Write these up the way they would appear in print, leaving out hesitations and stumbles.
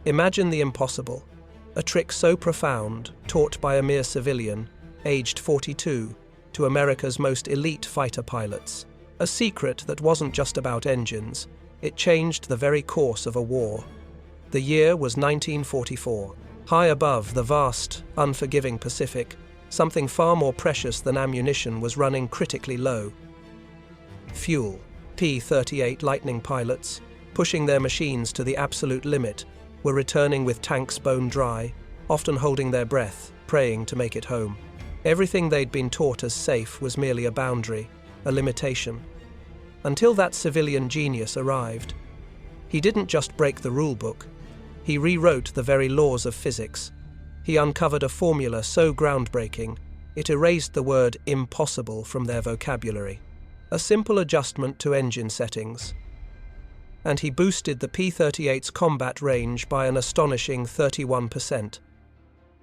Imagine the impossible, a trick so profound, taught by a mere civilian, aged 42, to America's most elite fighter pilots. A secret that wasn't just about engines, it changed the very course of a war. The year was 1944. High above the vast, unforgiving Pacific, something far more precious than ammunition was running critically low. Fuel. P-38 Lightning pilots, pushing their machines to the absolute limit, were returning with tanks bone dry, often holding their breath, praying to make it home. Everything they'd been taught as safe was merely a boundary, a limitation. Until that civilian genius arrived. He didn't just break the rulebook, he rewrote the very laws of physics. He uncovered a formula so groundbreaking, it erased the word impossible from their vocabulary. A simple adjustment to engine settings. And he boosted the P-38's combat range by an astonishing 31%.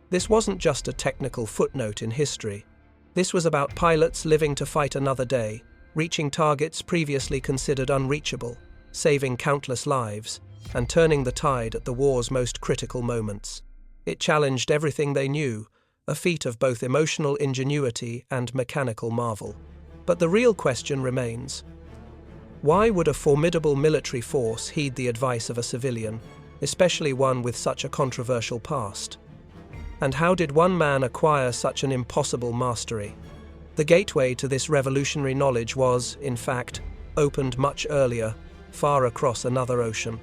This wasn't just a technical footnote in history. This was about pilots living to fight another day, reaching targets previously considered unreachable, saving countless lives, and turning the tide at the war's most critical moments. It challenged everything they knew, a feat of both emotional ingenuity and mechanical marvel. But the real question remains. Why would a formidable military force heed the advice of a civilian, especially one with such a controversial past? And how did one man acquire such an impossible mastery? The gateway to this revolutionary knowledge was, in fact, opened much earlier, far across another ocean.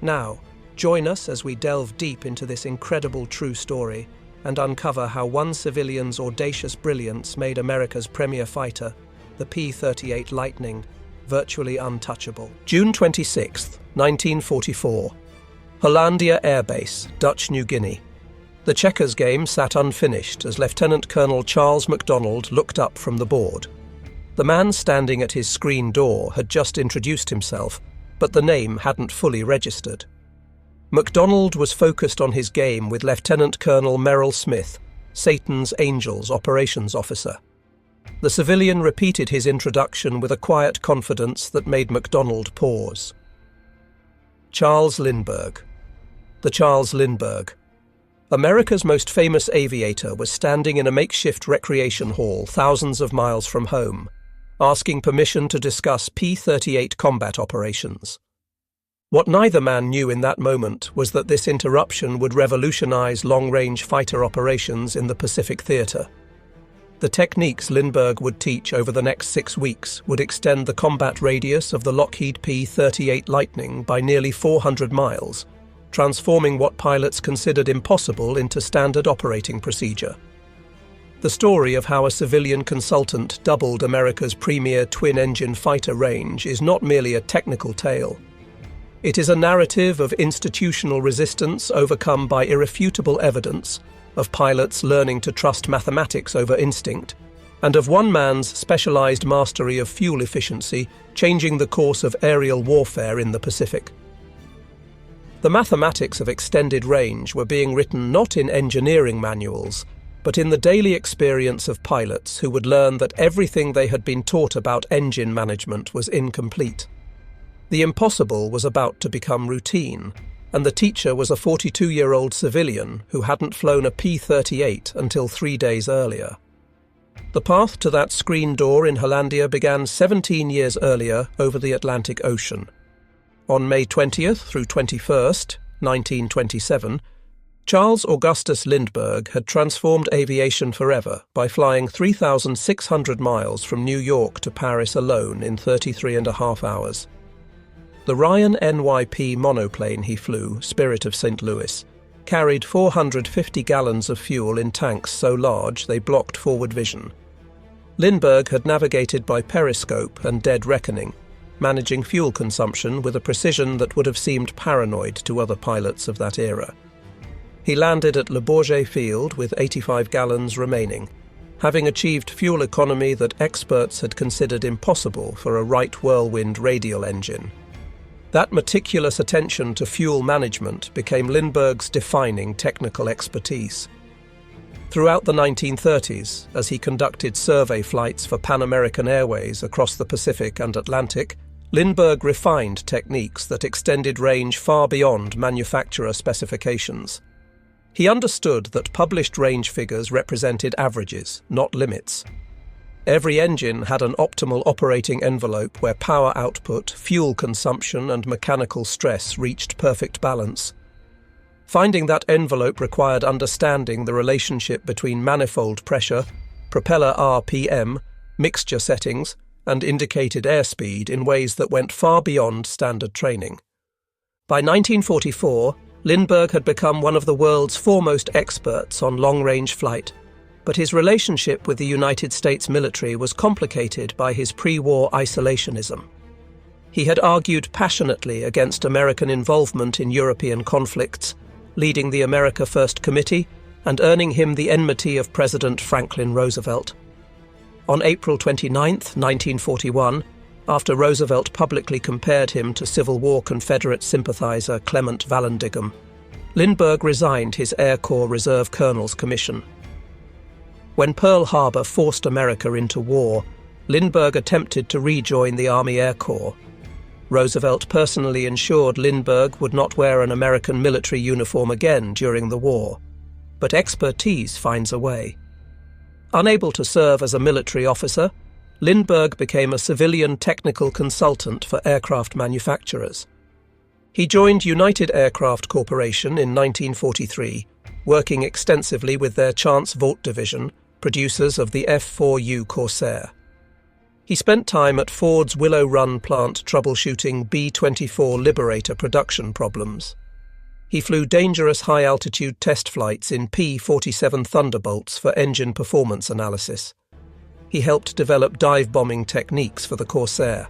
Now, join us as we delve deep into this incredible true story and uncover how one civilian's audacious brilliance made America's premier fighter, the P-38 Lightning, virtually untouchable. June 26, 1944. Hollandia Air Base, Dutch New Guinea. The checkers game sat unfinished as Lieutenant Colonel Charles MacDonald looked up from the board. The man standing at his screen door had just introduced himself, but the name hadn't fully registered. MacDonald was focused on his game with Lieutenant Colonel Merrill Smith, Satan's Angels operations officer. The civilian repeated his introduction with a quiet confidence that made MacDonald pause. Charles Lindbergh. The Charles Lindbergh. America's most famous aviator was standing in a makeshift recreation hall thousands of miles from home, asking permission to discuss P-38 combat operations. What neither man knew in that moment was that this interruption would revolutionize long-range fighter operations in the Pacific Theater. The techniques Lindbergh would teach over the next 6 weeks would extend the combat radius of the Lockheed P-38 Lightning by nearly 400 miles, transforming what pilots considered impossible into standard operating procedure. The story of how a civilian consultant doubled America's premier twin-engine fighter range is not merely a technical tale. It is a narrative of institutional resistance overcome by irrefutable evidence, of pilots learning to trust mathematics over instinct, and of one man's specialized mastery of fuel efficiency changing the course of aerial warfare in the Pacific. The mathematics of extended range were being written not in engineering manuals, but in the daily experience of pilots who would learn that everything they had been taught about engine management was incomplete. The impossible was about to become routine, and the teacher was a 42-year-old civilian who hadn't flown a P-38 until 3 days earlier. The path to that screen door in Hollandia began 17 years earlier over the Atlantic Ocean. On May 20th through 21st, 1927, Charles Augustus Lindbergh had transformed aviation forever by flying 3,600 miles from New York to Paris alone in 33.5 hours. The Ryan NYP monoplane he flew, Spirit of St. Louis, carried 450 gallons of fuel in tanks so large they blocked forward vision. Lindbergh had navigated by periscope and dead reckoning, managing fuel consumption with a precision that would have seemed paranoid to other pilots of that era. He landed at Le Bourget Field with 85 gallons remaining, having achieved fuel economy that experts had considered impossible for a Wright Whirlwind radial engine. That meticulous attention to fuel management became Lindbergh's defining technical expertise. Throughout the 1930s, as he conducted survey flights for Pan American Airways across the Pacific and Atlantic, Lindbergh refined techniques that extended range far beyond manufacturer specifications. He understood that published range figures represented averages, not limits. Every engine had an optimal operating envelope where power output, fuel consumption, and mechanical stress reached perfect balance. Finding that envelope required understanding the relationship between manifold pressure, propeller RPM, mixture settings, and indicated airspeed in ways that went far beyond standard training. By 1944, Lindbergh had become one of the world's foremost experts on long-range flight, but his relationship with the United States military was complicated by his pre-war isolationism. He had argued passionately against American involvement in European conflicts, leading the America First Committee and earning him the enmity of President Franklin Roosevelt. On April 29, 1941, after Roosevelt publicly compared him to Civil War Confederate sympathizer Clement Vallandigham, Lindbergh resigned his Air Corps Reserve Colonel's commission. When Pearl Harbor forced America into war, Lindbergh attempted to rejoin the Army Air Corps. Roosevelt personally ensured Lindbergh would not wear an American military uniform again during the war, but expertise finds a way. Unable to serve as a military officer, Lindbergh became a civilian technical consultant for aircraft manufacturers. He joined United Aircraft Corporation in 1943, working extensively with their Chance Vought division, producers of the F-4U Corsair. He spent time at Ford's Willow Run plant troubleshooting B-24 Liberator production problems. He flew dangerous high-altitude test flights in P-47 Thunderbolts for engine performance analysis. He helped develop dive-bombing techniques for the Corsair.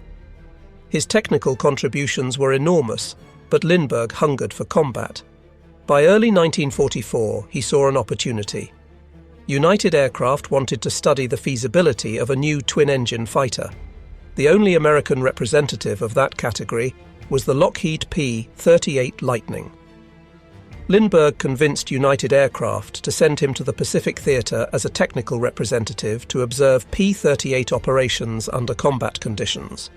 His technical contributions were enormous, but Lindbergh hungered for combat. By early 1944, he saw an opportunity. United Aircraft wanted to study the feasibility of a new twin-engine fighter. The only American representative of that category was the Lockheed P-38 Lightning. Lindbergh convinced United Aircraft to send him to the Pacific Theater as a technical representative to observe P-38 operations under combat conditions.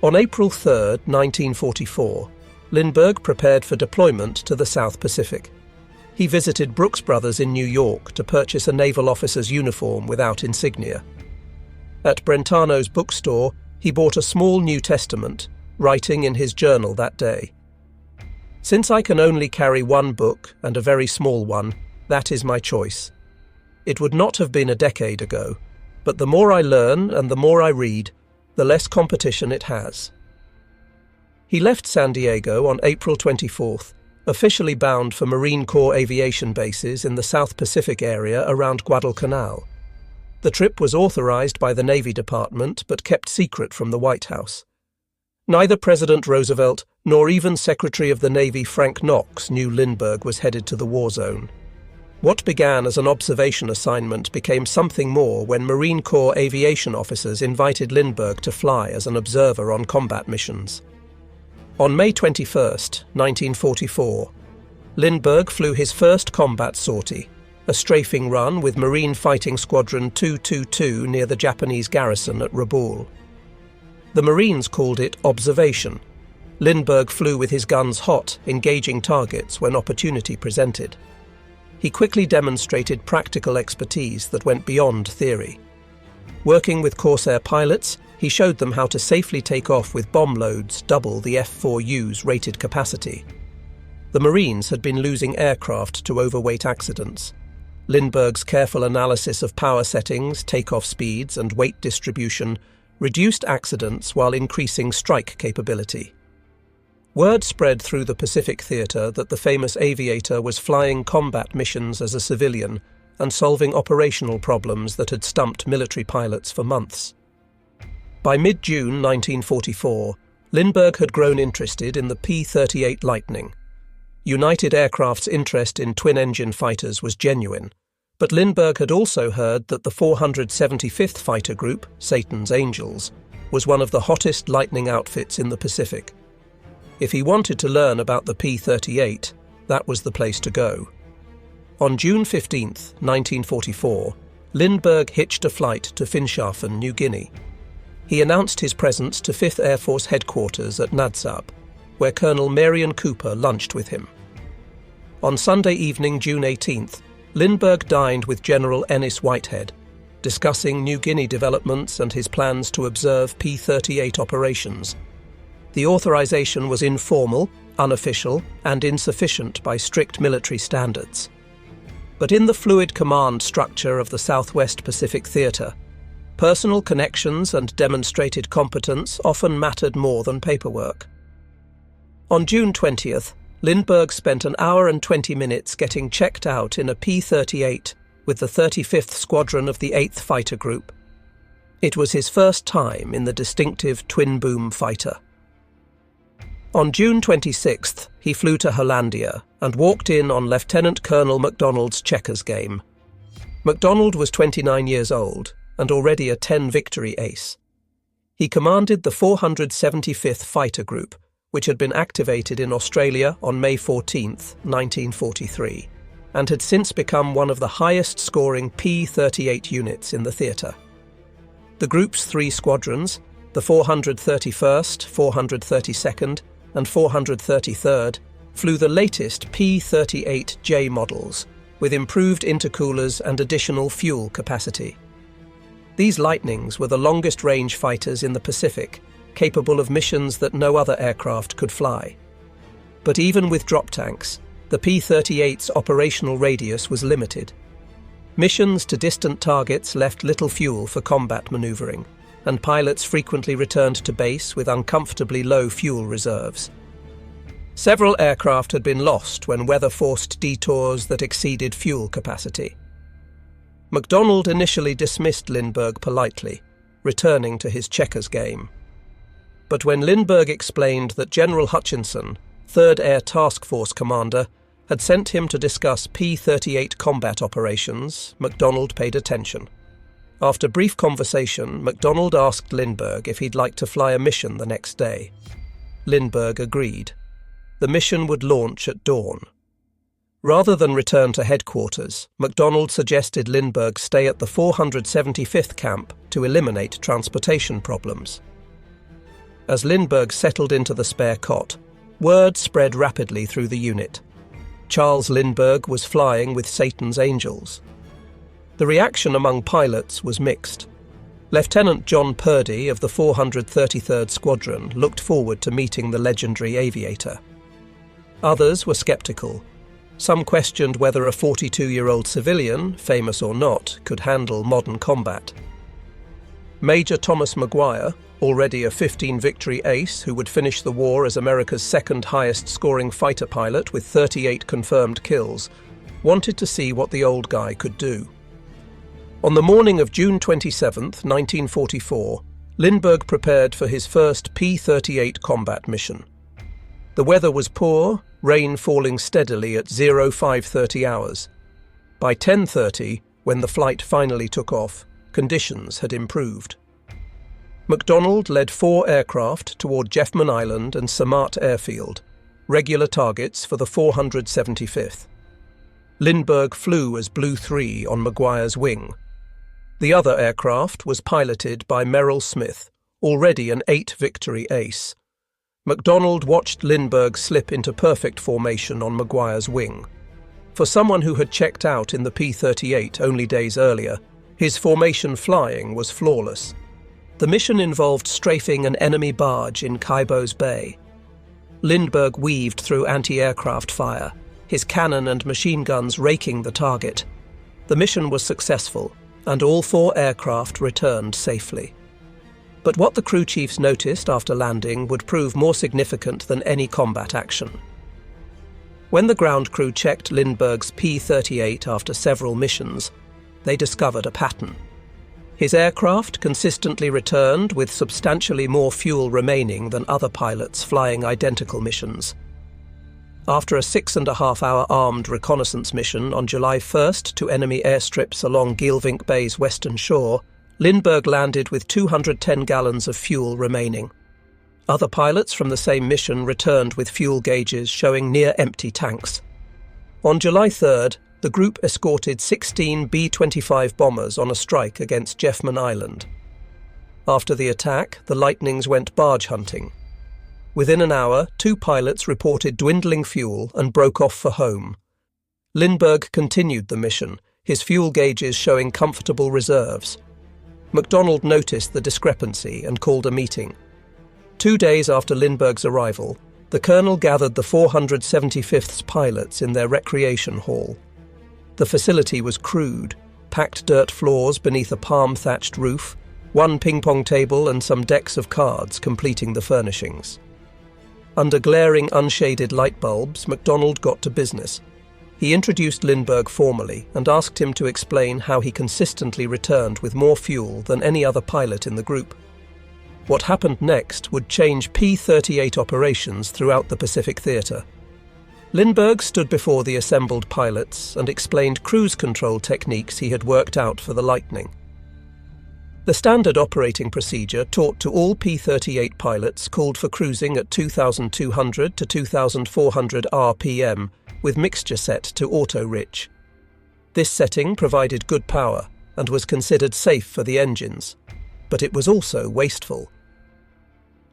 On April 3, 1944, Lindbergh prepared for deployment to the South Pacific. He visited Brooks Brothers in New York to purchase a naval officer's uniform without insignia. At Brentano's bookstore, he bought a small New Testament, writing in his journal that day, "Since I can only carry one book, and a very small one, that is my choice. It would not have been a decade ago, but the more I learn and the more I read, the less competition it has." He left San Diego on April 24th, officially bound for Marine Corps aviation bases in the South Pacific area around Guadalcanal. The trip was authorized by the Navy Department but kept secret from the White House. Neither President Roosevelt nor even Secretary of the Navy Frank Knox knew Lindbergh was headed to the war zone. What began as an observation assignment became something more when Marine Corps aviation officers invited Lindbergh to fly as an observer on combat missions. On May 21, 1944, Lindbergh flew his first combat sortie, a strafing run with Marine Fighting Squadron 222 near the Japanese garrison at Rabaul. The Marines called it observation. Lindbergh flew with his guns hot, engaging targets when opportunity presented. He quickly demonstrated practical expertise that went beyond theory. Working with Corsair pilots, he showed them how to safely take off with bomb loads double the F-4U's rated capacity. The Marines had been losing aircraft to overweight accidents. Lindbergh's careful analysis of power settings, takeoff speeds, and weight distribution reduced accidents while increasing strike capability. Word spread through the Pacific Theater that the famous aviator was flying combat missions as a civilian and solving operational problems that had stumped military pilots for months. By mid-June 1944, Lindbergh had grown interested in the P-38 Lightning. United Aircraft's interest in twin-engine fighters was genuine, but Lindbergh had also heard that the 475th Fighter Group, Satan's Angels, was one of the hottest Lightning outfits in the Pacific. If he wanted to learn about the P-38, that was the place to go. On June 15, 1944, Lindbergh hitched a flight to Finschhafen, New Guinea. he announced his presence to 5th Air Force Headquarters at Nadsab, where Colonel Marion Cooper lunched with him. On Sunday evening, June 18th, Lindbergh dined with General Ennis Whitehead, discussing New Guinea developments and his plans to observe P-38 operations. The authorization was informal, unofficial, and insufficient by strict military standards. But in the fluid command structure of the Southwest Pacific Theater, personal connections and demonstrated competence often mattered more than paperwork. On June 20th, Lindbergh spent an hour and 20 minutes getting checked out in a P-38 with the 35th Squadron of the 8th Fighter Group. It was his first time in the distinctive twin-boom fighter. On June 26th, he flew to Hollandia and walked in on Lieutenant Colonel MacDonald's checkers game. MacDonald was 29 years old and already a 10-victory ace. He commanded the 475th Fighter Group, which had been activated in Australia on May 14, 1943, and had since become one of the highest-scoring P-38 units in the theatre. The group's 3 squadrons, the 431st, 432nd, and 433rd, flew the latest P-38J models, with improved intercoolers and additional fuel capacity. These Lightnings were the longest-range fighters in the Pacific, capable of missions that no other aircraft could fly. But even with drop tanks, the P-38's operational radius was limited. Missions to distant targets left little fuel for combat maneuvering, and pilots frequently returned to base with uncomfortably low fuel reserves. Several aircraft had been lost when weather forced detours that exceeded fuel capacity. MacDonald initially dismissed Lindbergh politely, returning to his checkers game. But when Lindbergh explained that General Hutchinson, 3rd Air Task Force commander, had sent him to discuss P-38 combat operations, MacDonald paid attention. After brief conversation, MacDonald asked Lindbergh if he'd like to fly a mission the next day. Lindbergh agreed. The mission would launch at dawn. Rather than return to headquarters, MacDonald suggested Lindbergh stay at the 475th camp to eliminate transportation problems. As Lindbergh settled into the spare cot, word spread rapidly through the unit. Charles Lindbergh was flying with Satan's Angels. The reaction among pilots was mixed. Lieutenant John Purdy of the 433rd Squadron looked forward to meeting the legendary aviator. Others were skeptical. Some questioned whether a 42-year-old civilian, famous or not, could handle modern combat. Major Thomas Maguire, already a 15-victory ace who would finish the war as America's second highest-scoring fighter pilot with 38 confirmed kills, wanted to see what the old guy could do. On the morning of June 27, 1944, Lindbergh prepared for his first P-38 combat mission. The weather was poor, rain falling steadily at 05:30 hours. By 10:30, when the flight finally took off, conditions had improved. MacDonald led 4 aircraft toward Jeffman Island and Samat Airfield, regular targets for the 475th. Lindbergh flew as Blue 3 on Maguire's wing. The other aircraft was piloted by Merrill Smith, already an 8-victory ace. MacDonald watched Lindbergh slip into perfect formation on Maguire's wing. For someone who had checked out in the P-38 only days earlier, his formation flying was flawless. The mission involved strafing an enemy barge in Caibos Bay. Lindbergh weaved through anti-aircraft fire, his cannon and machine guns raking the target. The mission was successful, and all 4 aircraft returned safely. But what the crew chiefs noticed after landing would prove more significant than any combat action. When the ground crew checked Lindbergh's P-38 after several missions, they discovered a pattern. His aircraft consistently returned with substantially more fuel remaining than other pilots flying identical missions. After a 6.5-hour armed reconnaissance mission on July 1st to enemy airstrips along Geelvink Bay's western shore, Lindbergh landed with 210 gallons of fuel remaining. Other pilots from the same mission returned with fuel gauges showing near-empty tanks. On July 3rd, the group escorted 16 B-25 bombers on a strike against Jeffman Island. After the attack, the Lightnings went barge hunting. Within an hour, 2 pilots reported dwindling fuel and broke off for home. Lindbergh continued the mission, his fuel gauges showing comfortable reserves. MacDonald noticed the discrepancy and called a meeting. 2 days after Lindbergh's arrival, the colonel gathered the 475th's pilots in their recreation hall. The facility was crude, packed dirt floors beneath a palm-thatched roof, 1 ping-pong table and some decks of cards completing the furnishings. Under glaring, unshaded light bulbs, MacDonald got to business. He introduced Lindbergh formally and asked him to explain how he consistently returned with more fuel than any other pilot in the group. What happened next would change P-38 operations throughout the Pacific Theater. Lindbergh stood before the assembled pilots and explained cruise control techniques he had worked out for the Lightning. The standard operating procedure taught to all P-38 pilots called for cruising at 2,200 to 2,400 RPM, with mixture set to auto-rich. This setting provided good power and was considered safe for the engines, but it was also wasteful.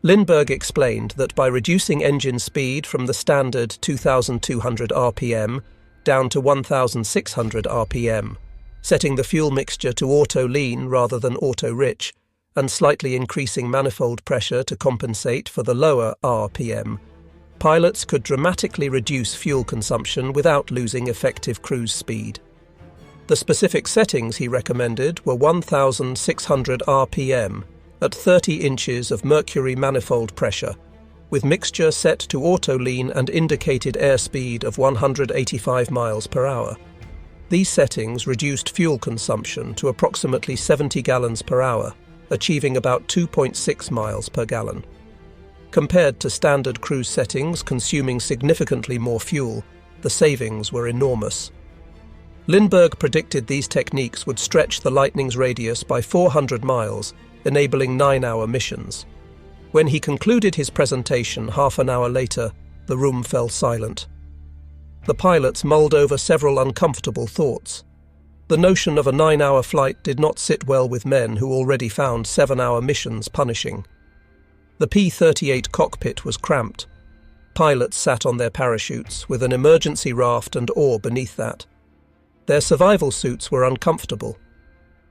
Lindbergh explained that by reducing engine speed from the standard 2,200 RPM down to 1,600 RPM, setting the fuel mixture to auto-lean rather than auto-rich, and slightly increasing manifold pressure to compensate for the lower RPM, pilots could dramatically reduce fuel consumption without losing effective cruise speed. The specific settings he recommended were 1,600 RPM at 30 inches of mercury manifold pressure, with mixture set to auto-lean and indicated airspeed of 185 miles per hour. These settings reduced fuel consumption to approximately 70 gallons per hour, achieving about 2.6 miles per gallon. Compared to standard cruise settings consuming significantly more fuel, the savings were enormous. Lindbergh predicted these techniques would stretch the Lightning's radius by 400 miles, enabling 9-hour missions. When he concluded his presentation half an hour later, the room fell silent. The pilots mulled over several uncomfortable thoughts. The notion of a 9-hour flight did not sit well with men who already found 7-hour missions punishing. The P-38 cockpit was cramped. Pilots sat on their parachutes, with an emergency raft and oar beneath that. Their survival suits were uncomfortable.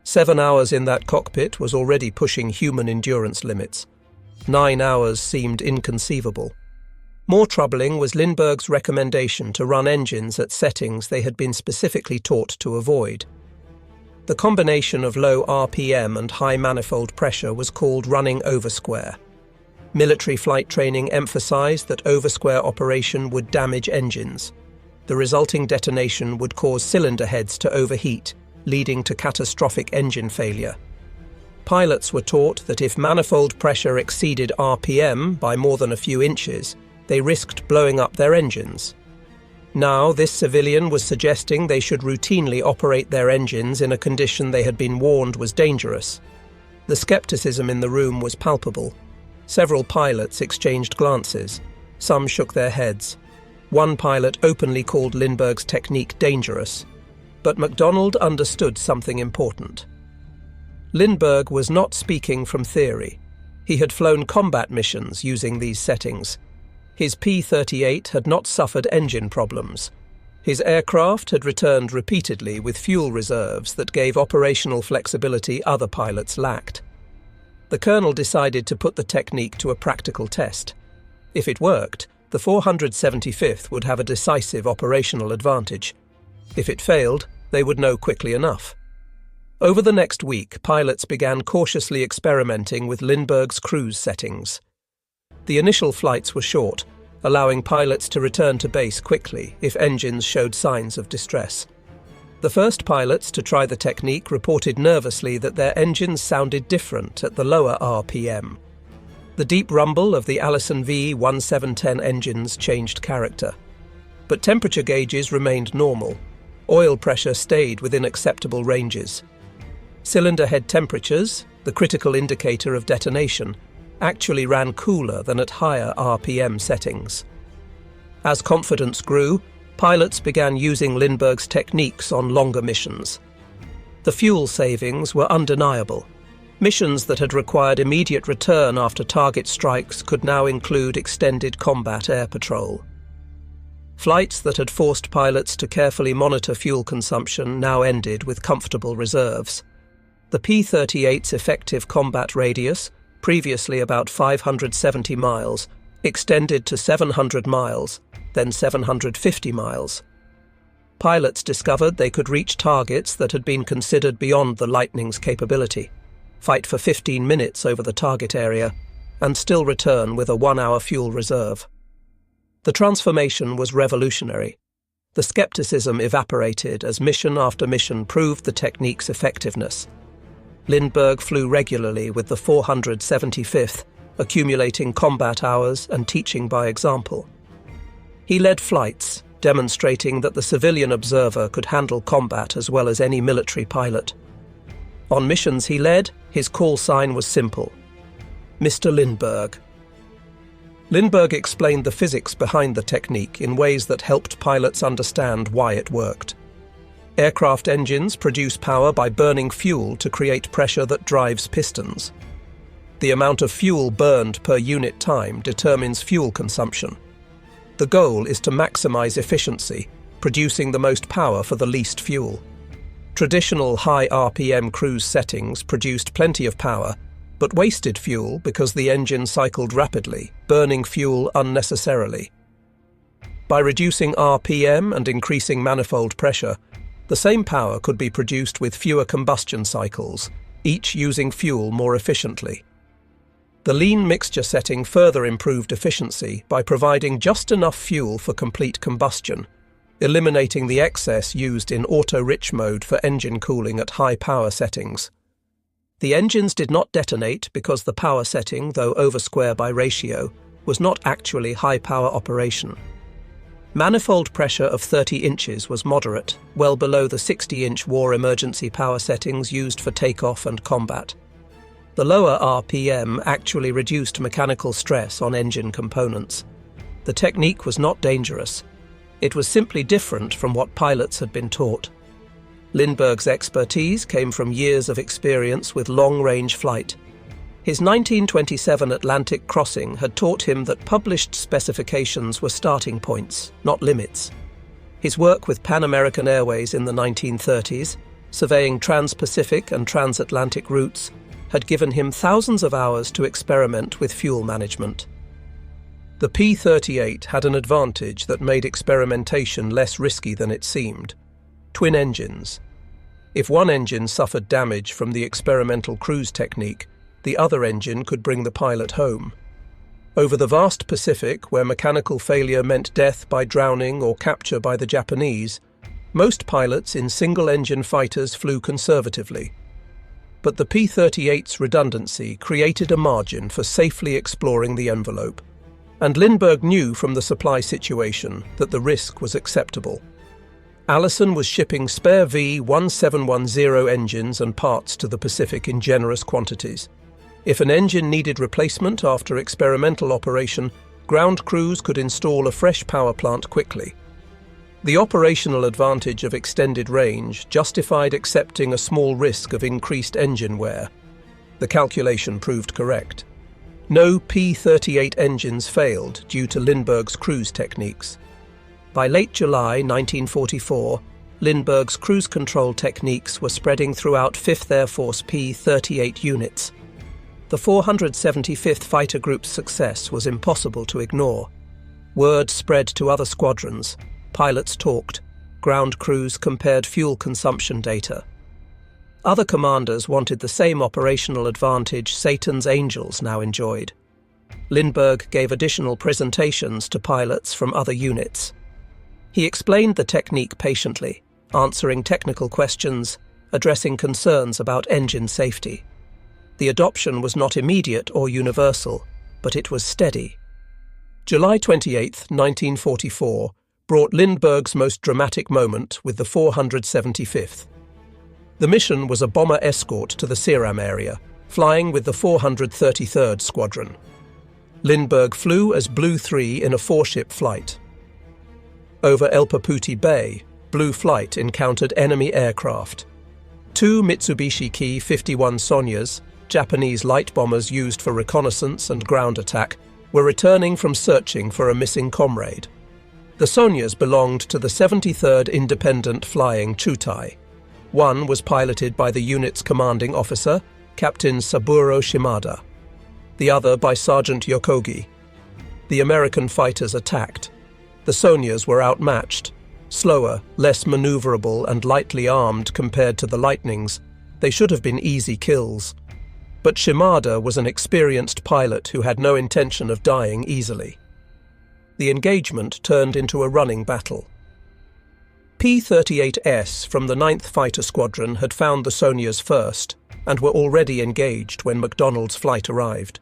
7 hours in that cockpit was already pushing human endurance limits. 9 hours seemed inconceivable. More troubling was Lindbergh's recommendation to run engines at settings they had been specifically taught to avoid. The combination of low RPM and high manifold pressure was called running oversquare. Military flight training emphasized that oversquare operation would damage engines. The resulting detonation would cause cylinder heads to overheat, leading to catastrophic engine failure. Pilots were taught that if manifold pressure exceeded RPM by more than a few inches, they risked blowing up their engines. Now, this civilian was suggesting they should routinely operate their engines in a condition they had been warned was dangerous. The skepticism in the room was palpable. Several pilots exchanged glances. Some shook their heads. One pilot openly called Lindbergh's technique dangerous. But MacDonald understood something important. Lindbergh was not speaking from theory. He had flown combat missions using these settings. His P-38 had not suffered engine problems. His aircraft had returned repeatedly with fuel reserves that gave operational flexibility other pilots lacked. The colonel decided to put the technique to a practical test. If it worked, the 475th would have a decisive operational advantage. If it failed, they would know quickly enough. Over the next week, pilots began cautiously experimenting with Lindbergh's cruise settings. The initial flights were short, allowing pilots to return to base quickly if engines showed signs of distress. The first pilots to try the technique reported nervously that their engines sounded different at the lower RPM. The deep rumble of the Allison V1710 engines changed character. But temperature gauges remained normal. Oil pressure stayed within acceptable ranges. Cylinder head temperatures, the critical indicator of detonation, actually ran cooler than at higher RPM settings. As confidence grew, pilots began using Lindbergh's techniques on longer missions. The fuel savings were undeniable. Missions that had required immediate return after target strikes could now include extended combat air patrol. Flights that had forced pilots to carefully monitor fuel consumption now ended with comfortable reserves. The P-38's effective combat radius, previously about 570 miles, extended to 700 miles, then 750 miles. Pilots discovered they could reach targets that had been considered beyond the Lightning's capability, fight for 15 minutes over the target area, and still return with a 1-hour fuel reserve. The transformation was revolutionary. The skepticism evaporated as mission after mission proved the technique's effectiveness. Lindbergh flew regularly with the 475th, accumulating combat hours and teaching by example. He led flights, demonstrating that the civilian observer could handle combat as well as any military pilot. On missions he led, his call sign was simple: Mr. Lindbergh. Lindbergh explained the physics behind the technique in ways that helped pilots understand why it worked. Aircraft engines produce power by burning fuel to create pressure that drives pistons. The amount of fuel burned per unit time determines fuel consumption. The goal is to maximize efficiency, producing the most power for the least fuel. Traditional high RPM cruise settings produced plenty of power, but wasted fuel because the engine cycled rapidly, burning fuel unnecessarily. By reducing RPM and increasing manifold pressure, the same power could be produced with fewer combustion cycles, each using fuel more efficiently. The lean mixture setting further improved efficiency by providing just enough fuel for complete combustion, eliminating the excess used in auto-rich mode for engine cooling at high power settings. The engines did not detonate because the power setting, though over square by ratio, was not actually high-power operation. Manifold pressure of 30 inches was moderate, well below the 60-inch war emergency power settings used for takeoff and combat. The lower RPM actually reduced mechanical stress on engine components. The technique was not dangerous. It was simply different from what pilots had been taught. Lindbergh's expertise came from years of experience with long-range flight. His 1927 Atlantic crossing had taught him that published specifications were starting points, not limits. His work with Pan American Airways in the 1930s, surveying trans-Pacific and transatlantic routes, had given him thousands of hours to experiment with fuel management. The P-38 had an advantage that made experimentation less risky than it seemed: twin engines. If one engine suffered damage from the experimental cruise technique, the other engine could bring the pilot home. Over the vast Pacific, where mechanical failure meant death by drowning or capture by the Japanese, most pilots in single-engine fighters flew conservatively. But the P-38's redundancy created a margin for safely exploring the envelope, and Lindbergh knew from the supply situation that the risk was acceptable. Allison was shipping spare V-1710 engines and parts to the Pacific in generous quantities. If an engine needed replacement after experimental operation, ground crews could install a fresh power plant quickly. The operational advantage of extended range justified accepting a small risk of increased engine wear. The calculation proved correct. No P-38 engines failed due to Lindbergh's cruise techniques. By late July 1944, Lindbergh's cruise control techniques were spreading throughout 5th Air Force P-38 units. The 475th Fighter Group's success was impossible to ignore. Word spread to other squadrons. Pilots talked. Ground crews compared fuel consumption data. Other commanders wanted the same operational advantage Satan's Angels now enjoyed. Lindbergh gave additional presentations to pilots from other units. He explained the technique patiently, answering technical questions, addressing concerns about engine safety. The adoption was not immediate or universal, but it was steady. July 28, 1944, brought Lindbergh's most dramatic moment with the 475th. The mission was a bomber escort to the Seram area, flying with the 433rd Squadron. Lindbergh flew as Blue 3 in a 4-ship flight. Over El Paputi Bay, Blue Flight encountered enemy aircraft. 2 Mitsubishi Ki-51 Sonyas Japanese light bombers used for reconnaissance and ground attack, were returning from searching for a missing comrade. The Sonyas belonged to the 73rd Independent Flying Chutai. One was piloted by the unit's commanding officer, Captain Saburo Shimada, the other by Sergeant Yokogi. The American fighters attacked. The Sonyas were outmatched, slower, less maneuverable and lightly armed compared to the Lightnings. They should have been easy kills. But Shimada was an experienced pilot who had no intention of dying easily. The engagement turned into a running battle. P-38's from the 9th Fighter Squadron had found the Sonyas first and were already engaged when MacDonald's flight arrived.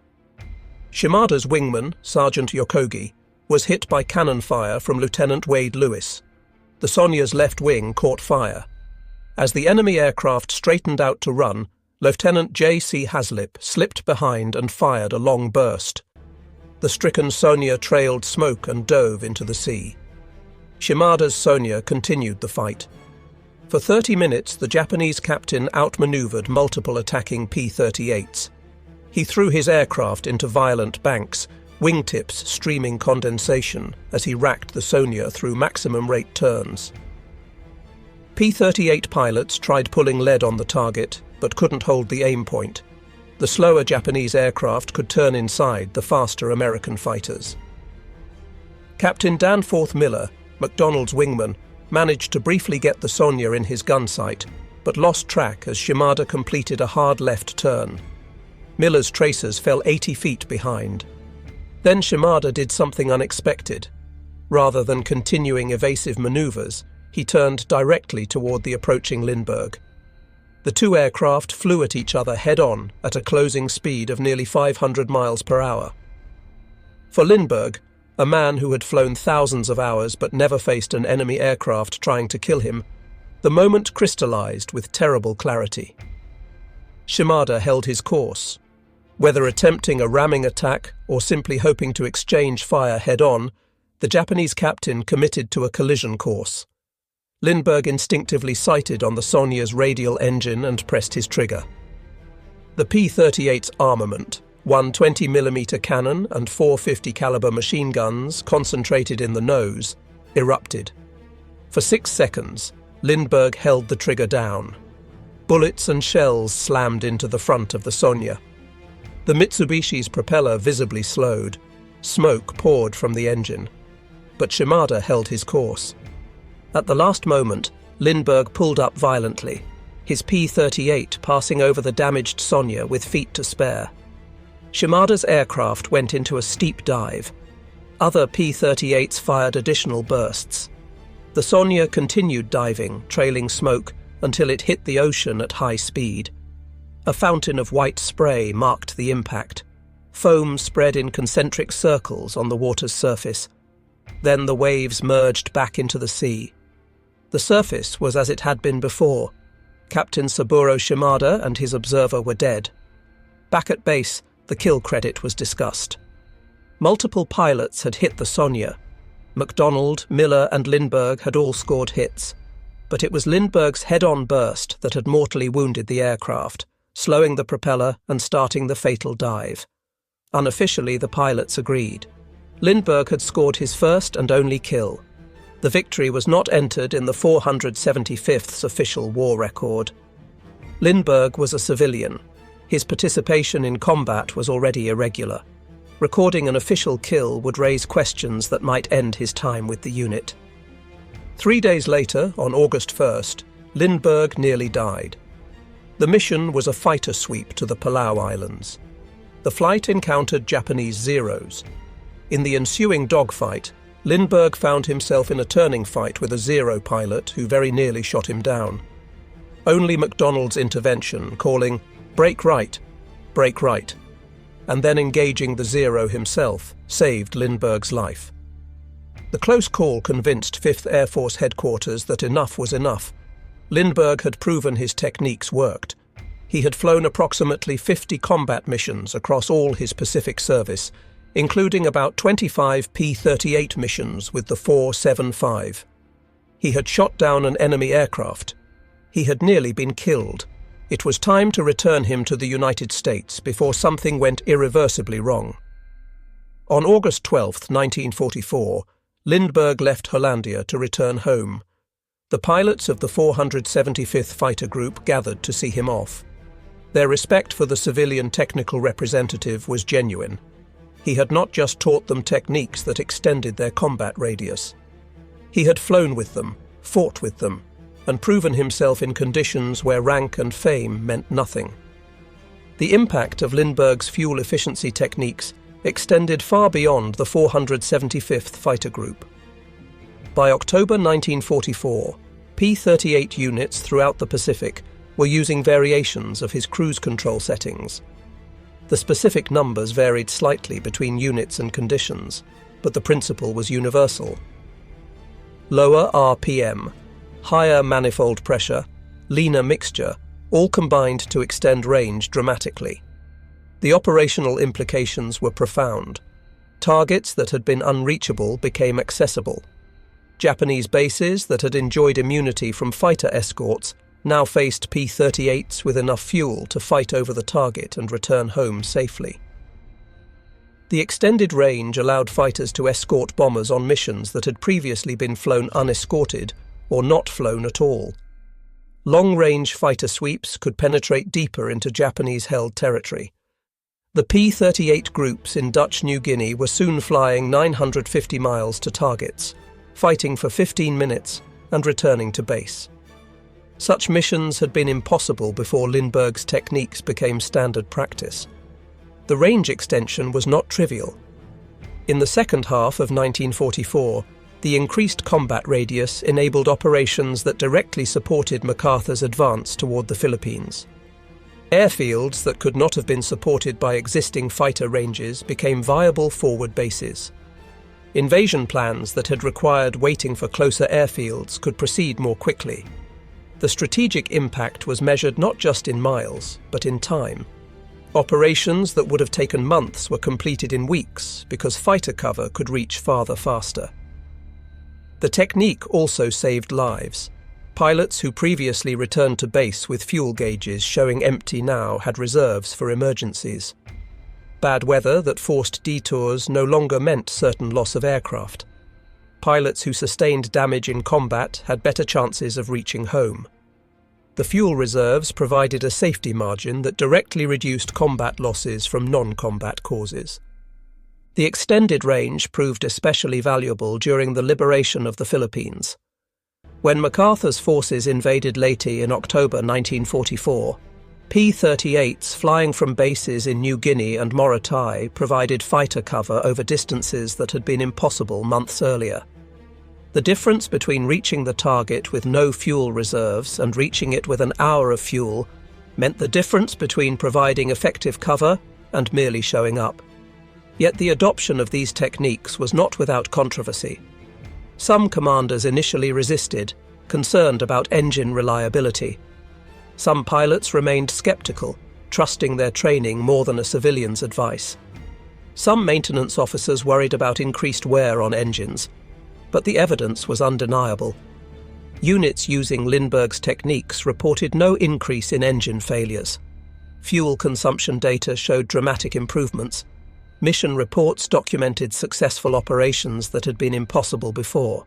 Shimada's wingman, Sergeant Yokogi, was hit by cannon fire from Lieutenant Wade Lewis. The Sonya's left wing caught fire. As the enemy aircraft straightened out to run, Lieutenant J.C. Haslip slipped behind and fired a long burst. The stricken Sonya trailed smoke and dove into the sea. Shimada's Sonya continued the fight. For 30 minutes, the Japanese captain outmaneuvered multiple attacking P-38's. He threw his aircraft into violent banks, wingtips streaming condensation as he racked the Sonya through maximum rate turns. P-38 pilots tried pulling lead on the target, but couldn't hold the aim point. The slower Japanese aircraft could turn inside the faster American fighters. Captain Danforth Miller, MacDonald's wingman, managed to briefly get the Sonya in his gun sight, but lost track as Shimada completed a hard left turn. Miller's tracers fell 80 feet behind. Then Shimada did something unexpected. Rather than continuing evasive maneuvers, he turned directly toward the approaching Lindbergh. The two aircraft flew at each other head-on at a closing speed of nearly 500 miles per hour. For Lindbergh, a man who had flown thousands of hours but never faced an enemy aircraft trying to kill him, the moment crystallized with terrible clarity. Shimada held his course. Whether attempting a ramming attack or simply hoping to exchange fire head-on, the Japanese captain committed to a collision course. Lindbergh instinctively sighted on the Sonya's radial engine and pressed his trigger. The P-38's armament, one 20mm cannon and four 50 caliber machine guns concentrated in the nose, erupted. For 6 seconds, Lindbergh held the trigger down. Bullets and shells slammed into the front of the Sonya. The Mitsubishi's propeller visibly slowed. Smoke poured from the engine. But Shimada held his course. At the last moment, Lindbergh pulled up violently, his P-38 passing over the damaged Sonya with feet to spare. Shimada's aircraft went into a steep dive. Other P-38's fired additional bursts. The Sonya continued diving, trailing smoke, until it hit the ocean at high speed. A fountain of white spray marked the impact. Foam spread in concentric circles on the water's surface. Then the waves merged back into the sea. The surface was as it had been before. Captain Saburo Shimada and his observer were dead. Back at base, the kill credit was discussed. Multiple pilots had hit the Sonya. MacDonald, Miller and Lindbergh had all scored hits. But it was Lindbergh's head-on burst that had mortally wounded the aircraft, slowing the propeller and starting the fatal dive. Unofficially, the pilots agreed. Lindbergh had scored his first and only kill. The victory was not entered in the 475th official war record. Lindbergh was a civilian. His participation in combat was already irregular. Recording an official kill would raise questions that might end his time with the unit. 3 days later, on August 1st, Lindbergh nearly died. The mission was a fighter sweep to the Palau Islands. The flight encountered Japanese Zeros. In the ensuing dogfight, Lindbergh found himself in a turning fight with a Zero pilot who very nearly shot him down. Only MacDonald's intervention, calling, "Break right," and then engaging the Zero himself, saved Lindbergh's life. The close call convinced 5th Air Force Headquarters that enough was enough. Lindbergh had proven his techniques worked. He had flown approximately 50 combat missions across all his Pacific service, including about 25 P-38 missions with the 475. He had shot down an enemy aircraft. He had nearly been killed. It was time to return him to the United States before something went irreversibly wrong. On August 12, 1944, Lindbergh left Hollandia to return home. The pilots of the 475th Fighter Group gathered to see him off. Their respect for the civilian technical representative was genuine. He had not just taught them techniques that extended their combat radius. He had flown with them, fought with them, and proven himself in conditions where rank and fame meant nothing. The impact of Lindbergh's fuel efficiency techniques extended far beyond the 475th Fighter Group. By October 1944, P-38 units throughout the Pacific were using variations of his cruise control settings. The specific numbers varied slightly between units and conditions, but the principle was universal. Lower RPM, higher manifold pressure, leaner mixture, all combined to extend range dramatically. The operational implications were profound. Targets that had been unreachable became accessible. Japanese bases that had enjoyed immunity from fighter escorts now faced P-38's with enough fuel to fight over the target and return home safely. The extended range allowed fighters to escort bombers on missions that had previously been flown unescorted or not flown at all. Long-range fighter sweeps could penetrate deeper into Japanese-held territory. The P-38 groups in Dutch New Guinea were soon flying 950 miles to targets, fighting for 15 minutes and returning to base. Such missions had been impossible before Lindbergh's techniques became standard practice. The range extension was not trivial. In the second half of 1944, the increased combat radius enabled operations that directly supported MacArthur's advance toward the Philippines. Airfields that could not have been supported by existing fighter ranges became viable forward bases. Invasion plans that had required waiting for closer airfields could proceed more quickly. The strategic impact was measured not just in miles, but in time. Operations that would have taken months were completed in weeks because fighter cover could reach farther faster. The technique also saved lives. Pilots who previously returned to base with fuel gauges showing empty now had reserves for emergencies. Bad weather that forced detours no longer meant certain loss of aircraft. Pilots who sustained damage in combat had better chances of reaching home. The fuel reserves provided a safety margin that directly reduced combat losses from non-combat causes. The extended range proved especially valuable during the liberation of the Philippines. When MacArthur's forces invaded Leyte in October 1944, P-38's flying from bases in New Guinea and Morotai provided fighter cover over distances that had been impossible months earlier. The difference between reaching the target with no fuel reserves and reaching it with an hour of fuel meant the difference between providing effective cover and merely showing up. Yet the adoption of these techniques was not without controversy. Some commanders initially resisted, concerned about engine reliability. Some pilots remained skeptical, trusting their training more than a civilian's advice. Some maintenance officers worried about increased wear on engines, but the evidence was undeniable. Units using Lindbergh's techniques reported no increase in engine failures. Fuel consumption data showed dramatic improvements. Mission reports documented successful operations that had been impossible before.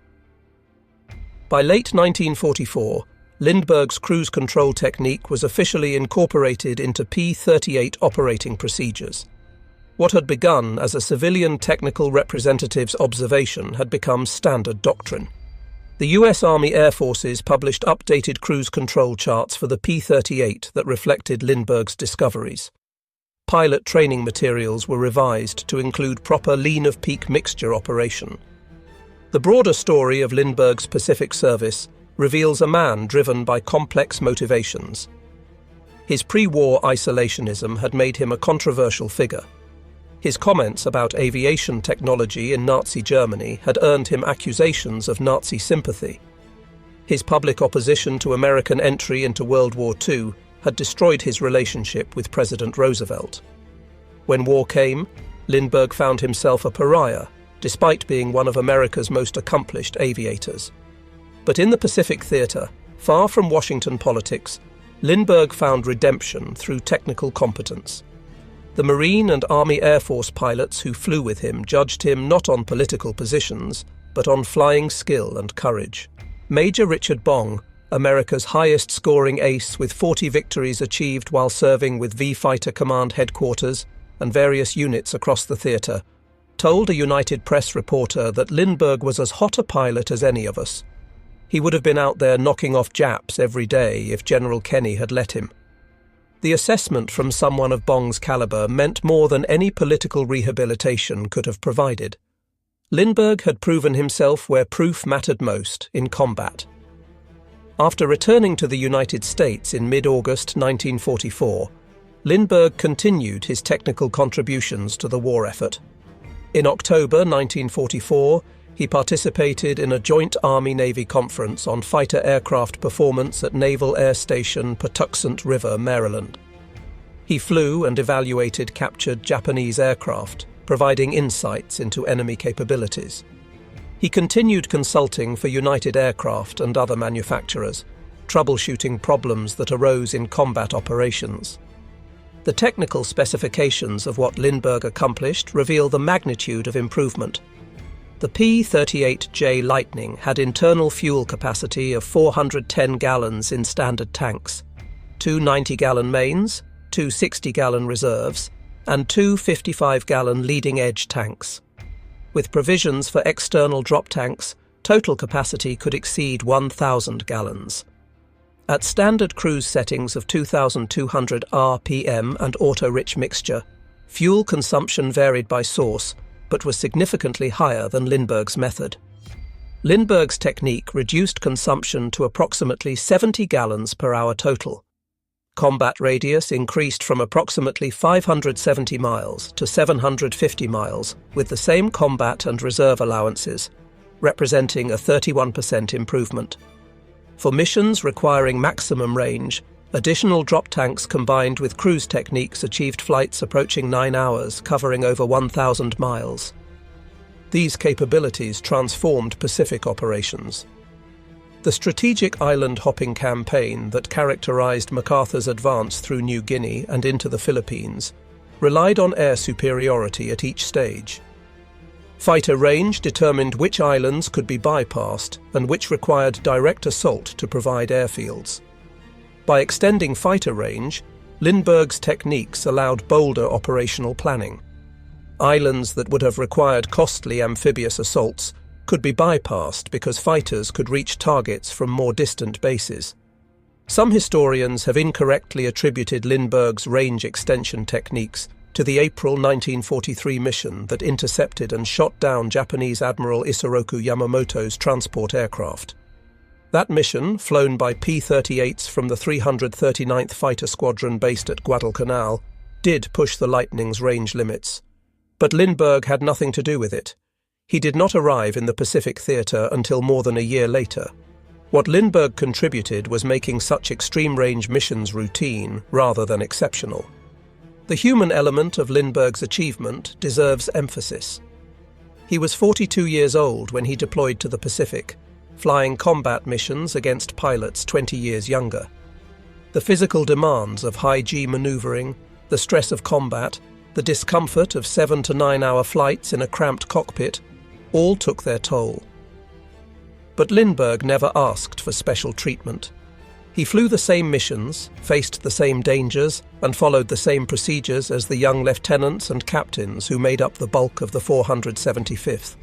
By late 1944, Lindbergh's cruise control technique was officially incorporated into P-38 operating procedures. What had begun as a civilian technical representative's observation had become standard doctrine. The US Army Air Forces published updated cruise control charts for the P-38 that reflected Lindbergh's discoveries. Pilot training materials were revised to include proper lean-of-peak mixture operation. The broader story of Lindbergh's Pacific service reveals a man driven by complex motivations. His pre-war isolationism had made him a controversial figure. His comments about aviation technology in Nazi Germany had earned him accusations of Nazi sympathy. His public opposition to American entry into World War II had destroyed his relationship with President Roosevelt. When war came, Lindbergh found himself a pariah, despite being one of America's most accomplished aviators. But in the Pacific theater, far from Washington politics, Lindbergh found redemption through technical competence. The Marine and Army Air Force pilots who flew with him judged him not on political positions, but on flying skill and courage. Major Richard Bong, America's highest-scoring ace with 40 victories achieved while serving with V Fighter Command Headquarters and various units across the theatre, told a United Press reporter that Lindbergh was as hot a pilot as any of us. He would have been out there knocking off Japs every day if General Kenny had let him. The assessment from someone of Bong's caliber meant more than any political rehabilitation could have provided. Lindbergh had proven himself where proof mattered most, in combat. After returning to the United States in mid-August 1944, Lindbergh continued his technical contributions to the war effort. In October 1944, he participated in a joint Army-Navy conference on fighter aircraft performance at Naval Air Station Patuxent River, Maryland. He flew and evaluated captured Japanese aircraft, providing insights into enemy capabilities. He continued consulting for United Aircraft and other manufacturers, troubleshooting problems that arose in combat operations. The technical specifications of what Lindbergh accomplished reveal the magnitude of improvement. The P-38's Lightning had internal fuel capacity of 410 gallons in standard tanks, 2 90-gallon mains, 2 60-gallon reserves, and 2 55-gallon leading-edge tanks. With provisions for external drop tanks, total capacity could exceed 1,000 gallons. At standard cruise settings of 2,200 RPM and auto-rich mixture, fuel consumption varied by source, but was significantly higher than Lindbergh's method. Lindbergh's technique reduced consumption to approximately 70 gallons per hour total. Combat radius increased from approximately 570 miles to 750 miles with the same combat and reserve allowances, representing a 31% improvement. For missions requiring maximum range, additional drop tanks combined with cruise techniques achieved flights approaching 9 hours, covering over 1,000 miles. These capabilities transformed Pacific operations. The strategic island-hopping campaign that characterized MacArthur's advance through New Guinea and into the Philippines relied on air superiority at each stage. Fighter range determined which islands could be bypassed and which required direct assault to provide airfields. By extending fighter range, Lindbergh's techniques allowed bolder operational planning. Islands that would have required costly amphibious assaults could be bypassed because fighters could reach targets from more distant bases. Some historians have incorrectly attributed Lindbergh's range extension techniques to the April 1943 mission that intercepted and shot down Japanese Admiral Isoroku Yamamoto's transport aircraft. That mission, flown by P-38's from the 339th Fighter Squadron based at Guadalcanal, did push the Lightning's range limits. But Lindbergh had nothing to do with it. He did not arrive in the Pacific theatre until more than a year later. What Lindbergh contributed was making such extreme-range missions routine rather than exceptional. The human element of Lindbergh's achievement deserves emphasis. He was 42 years old when he deployed to the Pacific, flying combat missions against pilots 20 years younger. The physical demands of high-G maneuvering, the stress of combat, the discomfort of 7 to 9 hour flights in a cramped cockpit all took their toll. But Lindbergh never asked for special treatment. He flew the same missions, faced the same dangers, and followed the same procedures as the young lieutenants and captains who made up the bulk of the 475th.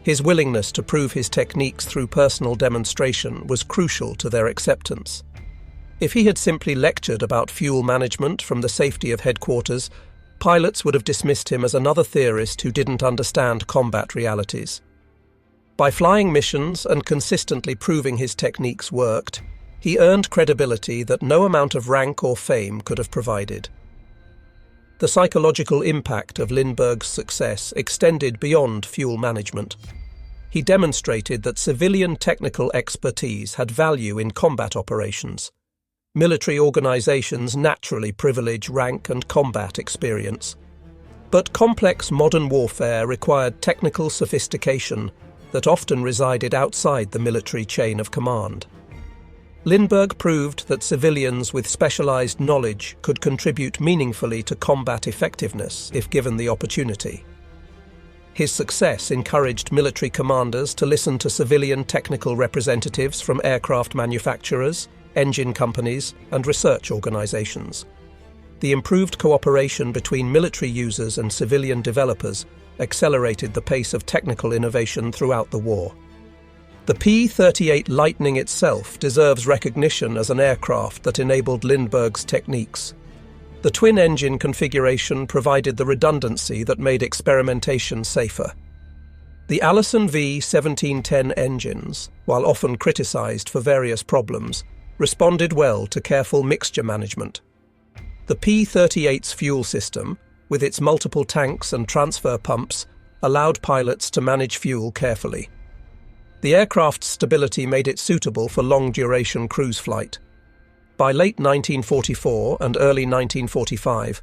His willingness to prove his techniques through personal demonstration was crucial to their acceptance. If he had simply lectured about fuel management from the safety of headquarters, pilots would have dismissed him as another theorist who didn't understand combat realities. By flying missions and consistently proving his techniques worked, he earned credibility that no amount of rank or fame could have provided. The psychological impact of Lindbergh's success extended beyond fuel management. He demonstrated that civilian technical expertise had value in combat operations. Military organizations naturally privilege rank and combat experience. But complex modern warfare required technical sophistication that often resided outside the military chain of command. Lindbergh proved that civilians with specialized knowledge could contribute meaningfully to combat effectiveness if given the opportunity. His success encouraged military commanders to listen to civilian technical representatives from aircraft manufacturers, engine companies, and research organizations. The improved cooperation between military users and civilian developers accelerated the pace of technical innovation throughout the war. The P-38 Lightning itself deserves recognition as an aircraft that enabled Lindbergh's techniques. The twin-engine configuration provided the redundancy that made experimentation safer. The Allison V-1710 engines, while often criticized for various problems, responded well to careful mixture management. The P-38's fuel system, with its multiple tanks and transfer pumps, allowed pilots to manage fuel carefully. The aircraft's stability made it suitable for long-duration cruise flight. By late 1944 and early 1945,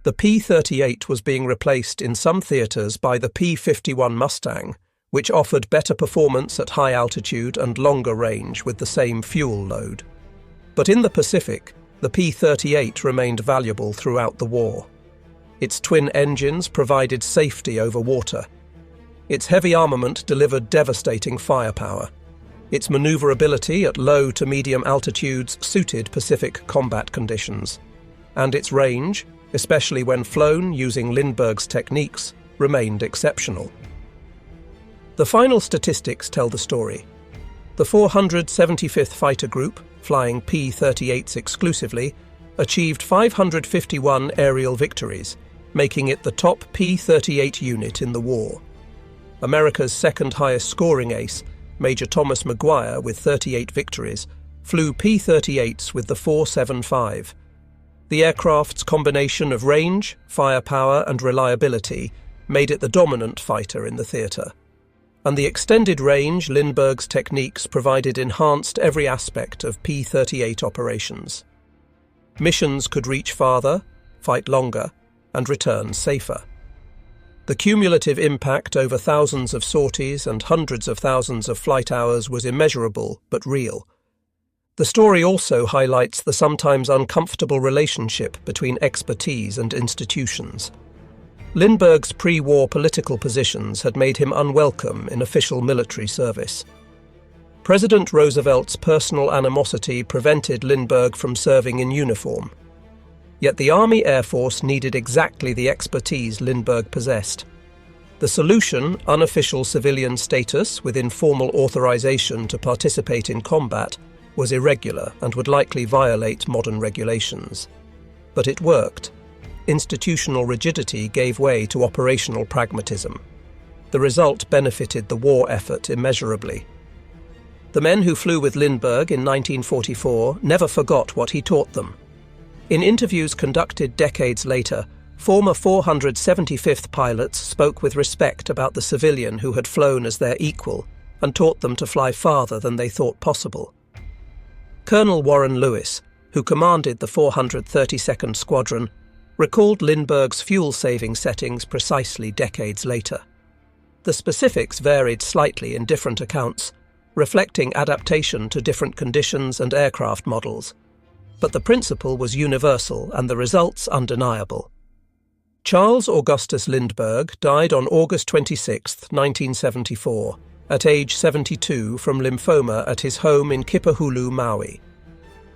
the P-38 was being replaced in some theaters by the P-51 Mustang, which offered better performance at high altitude and longer range with the same fuel load. But in the Pacific, the P-38 remained valuable throughout the war. Its twin engines provided safety over water. Its heavy armament delivered devastating firepower. Its maneuverability at low to medium altitudes suited Pacific combat conditions. And its range, especially when flown using Lindbergh's techniques, remained exceptional. The final statistics tell the story. The 475th Fighter Group, flying P-38s exclusively, achieved 551 aerial victories, making it the top P-38 unit in the war. America's second-highest scoring ace, Major Thomas Maguire, with 38 victories, flew P-38s with the 475. The aircraft's combination of range, firepower, and reliability made it the dominant fighter in the theatre. And the extended range Lindbergh's techniques provided enhanced every aspect of P-38 operations. Missions could reach farther, fight longer, and return safer. The cumulative impact over thousands of sorties and hundreds of thousands of flight hours was immeasurable but real. The story also highlights the sometimes uncomfortable relationship between expertise and institutions. Lindbergh's pre-war political positions had made him unwelcome in official military service. President Roosevelt's personal animosity prevented Lindbergh from serving in uniform. Yet the Army Air Force needed exactly the expertise Lindbergh possessed. The solution, unofficial civilian status with informal authorization to participate in combat, was irregular and would likely violate modern regulations. But it worked. Institutional rigidity gave way to operational pragmatism. The result benefited the war effort immeasurably. The men who flew with Lindbergh in 1944 never forgot what he taught them. In interviews conducted decades later, former 475th pilots spoke with respect about the civilian who had flown as their equal and taught them to fly farther than they thought possible. Colonel Warren Lewis, who commanded the 432nd Squadron, recalled Lindbergh's fuel-saving settings precisely decades later. The specifics varied slightly in different accounts, reflecting adaptation to different conditions and aircraft models. But the principle was universal and the results undeniable. Charles Augustus Lindbergh died on August 26, 1974, at age 72 from lymphoma at his home in Kipahulu, Maui.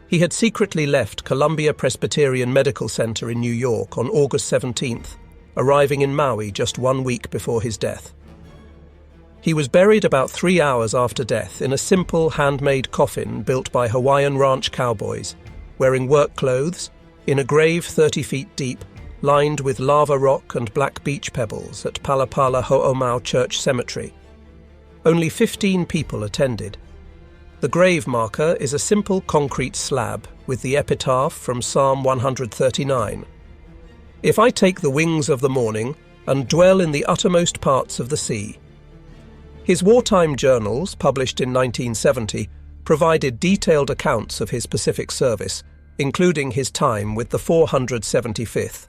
He had secretly left Columbia Presbyterian Medical Center in New York on August 17th, arriving in Maui just 1 week before his death. He was buried about 3 hours after death in a simple handmade coffin built by Hawaiian ranch cowboys, wearing work clothes, in a grave 30 feet deep, lined with lava rock and black beach pebbles at Palapala Ho'omau Church Cemetery. Only 15 people attended. The grave marker is a simple concrete slab with the epitaph from Psalm 139. "If I take the wings of the morning and dwell in the uttermost parts of the sea." His wartime journals, published in 1970, provided detailed accounts of his Pacific service, including his time with the 475th.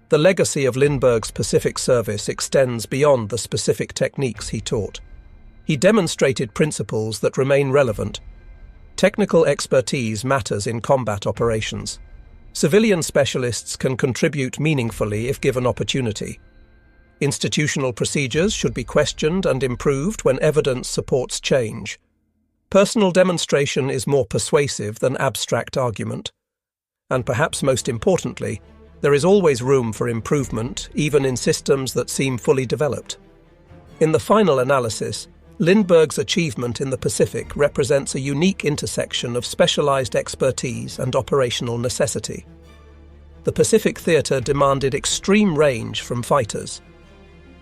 The legacy of Lindbergh's Pacific service extends beyond the specific techniques he taught. He demonstrated principles that remain relevant. Technical expertise matters in combat operations. Civilian specialists can contribute meaningfully if given opportunity. Institutional procedures should be questioned and improved when evidence supports change. Personal demonstration is more persuasive than abstract argument. And perhaps most importantly, there is always room for improvement, even in systems that seem fully developed. In the final analysis, Lindbergh's achievement in the Pacific represents a unique intersection of specialized expertise and operational necessity. The Pacific theater demanded extreme range from fighters.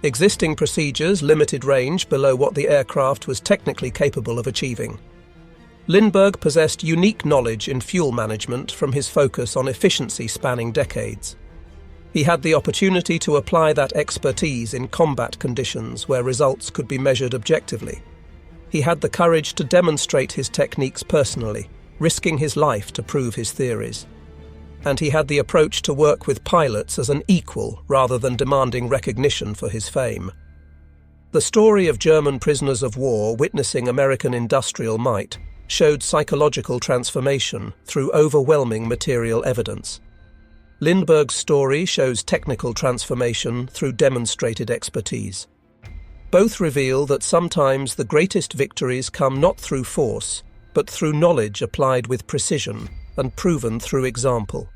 Existing procedures limited range below what the aircraft was technically capable of achieving. Lindbergh possessed unique knowledge in fuel management from his focus on efficiency spanning decades. He had the opportunity to apply that expertise in combat conditions where results could be measured objectively. He had the courage to demonstrate his techniques personally, risking his life to prove his theories. And he had the approach to work with pilots as an equal rather than demanding recognition for his fame. The story of German prisoners of war witnessing American industrial might showed psychological transformation through overwhelming material evidence. Lindbergh's story shows technical transformation through demonstrated expertise. Both reveal that sometimes the greatest victories come not through force, but through knowledge applied with precision and proven through example.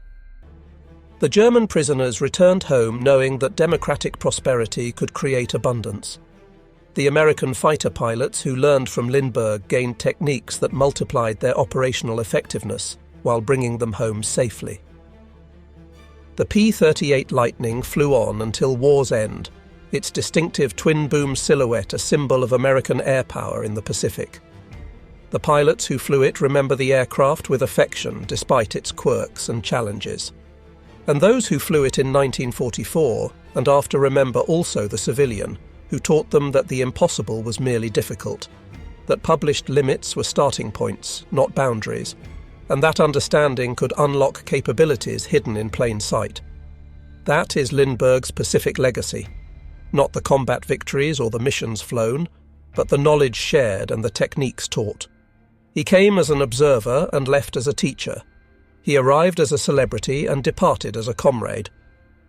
The German prisoners returned home knowing that democratic prosperity could create abundance. The American fighter pilots who learned from Lindbergh gained techniques that multiplied their operational effectiveness while bringing them home safely. The P-38 Lightning flew on until war's end, its distinctive twin-boom silhouette a symbol of American air power in the Pacific. The pilots who flew it remember the aircraft with affection despite its quirks and challenges. And those who flew it in 1944 and after remember also the civilian, who taught them that the impossible was merely difficult, that published limits were starting points, not boundaries, and that understanding could unlock capabilities hidden in plain sight. That is Lindbergh's Pacific legacy. Not the combat victories or the missions flown, but the knowledge shared and the techniques taught. He came as an observer and left as a teacher. He arrived as a celebrity and departed as a comrade.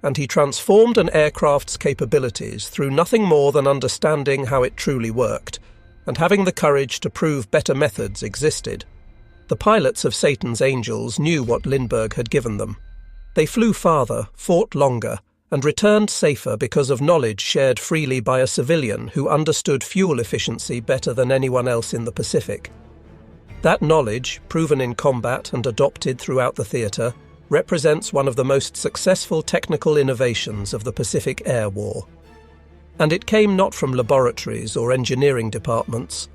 And he transformed an aircraft's capabilities through nothing more than understanding how it truly worked, and having the courage to prove better methods existed. The pilots of Satan's Angels knew what Lindbergh had given them. They flew farther, fought longer, and returned safer because of knowledge shared freely by a civilian who understood fuel efficiency better than anyone else in the Pacific. That knowledge, proven in combat and adopted throughout the theatre, represents one of the most successful technical innovations of the Pacific Air War. And it came not from laboratories or engineering departments,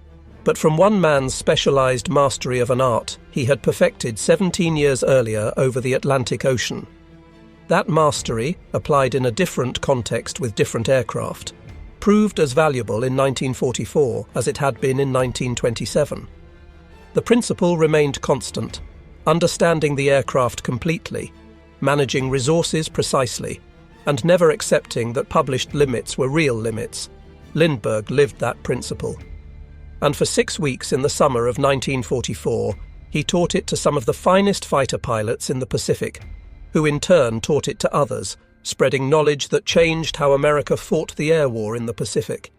but from one man's specialized mastery of an art he had perfected 17 years earlier over the Atlantic Ocean. That mastery, applied in a different context with different aircraft, proved as valuable in 1944 as it had been in 1927. The principle remained constant: understanding the aircraft completely, managing resources precisely, and never accepting that published limits were real limits. Lindbergh lived that principle. And for 6 weeks in the summer of 1944, he taught it to some of the finest fighter pilots in the Pacific, who in turn taught it to others, spreading knowledge that changed how America fought the air war in the Pacific.